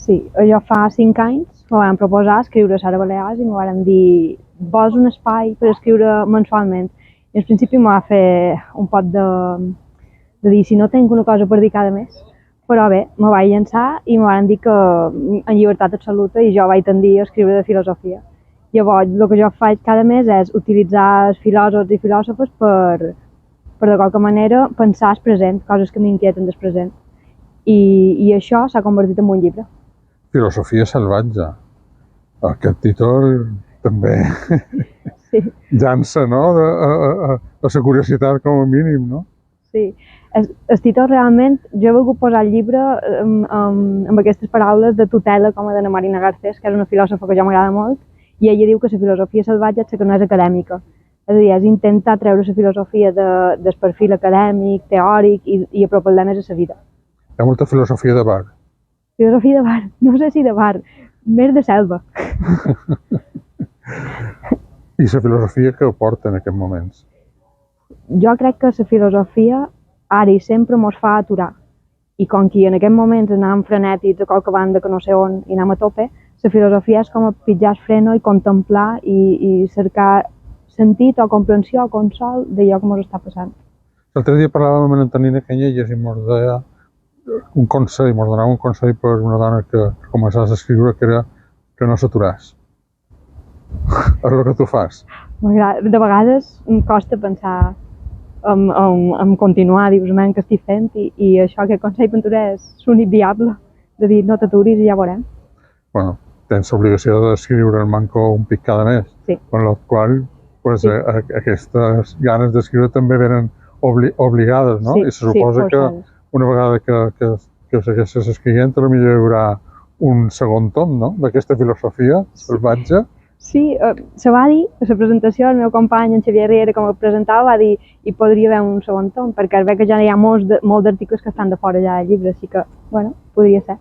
Sí, jo fa 5 anys me van proposar escriure a Sara Balears i me van dir vols un espai per escriure mensualment. I al principi me va fer un pot de dir si no tinc una cosa per dir cada mes, però bé, me vaig llançar i me van dir que en llibertat absoluta i jo vaig tendir a escriure de filosofia. Llavors, el que jo faig cada mes és utilitzar els filòsofs i filòsofes per de qualque manera pensar el present, coses que m'inquieten del present. I això s'ha convertit en un llibre. Filosofia salvatge. Aquest títol també Sí, llança, no? A la curiositat com a mínim, no? sí. El títol realment, jo he volgut posar el llibre amb aquestes paraules de tutela com a d'Anna Marina Garcés, que és una filòsofa que jo m'agrada molt, i ella diu que la filosofia salvatge és la que no és acadèmica. És a dir, és intentar treure la filosofia del perfil acadèmic, teòric, i apropar-la més a la vida. Hi ha molta filosofia de bar. Filosofia de bar, no sé si de bar, més de selva. I la filosofia que porta en aquests moments. Jo crec que la filosofia ara i sempre mos fa aturar. I com que en aquests moments anàvem frenètics a qualque banda que no sé on i anem a tope, la filosofia és com a pitjar el freno i contemplar i cercar sentit o comprensió o consol d'allò que ens està passant. L'altre dia parlàvem amb l'Antonina Canyelles i ens deia un consell, ens donava un consell per una dona que començàs a escriure, que era que no s'aturàs. És el que tu fas. De vegades em costa pensar en continuar, dius, què estic fent, i això, aquest consell pintura és únic viable, de dir no t'aturis i ja veurem. Bueno, tens l'obligació d'escriure el manco un pic cada mes, Sí. per la qual pues, Sí. Aquestes ganes d'escriure també venen obligades, no? Sí, I se suposa sí, que una vegada que ho segueixes escrivint, potser hi haurà un segon tom, no?, d'aquesta filosofia salvatge. Sí, se va dir a la presentació, el meu company, en Xavier Riera, com el presentava, va dir hi podria haver un segon tom, perquè es veu que ja hi ha molts d'articles que estan de fora ja del llibre, així que, bueno, podria ser.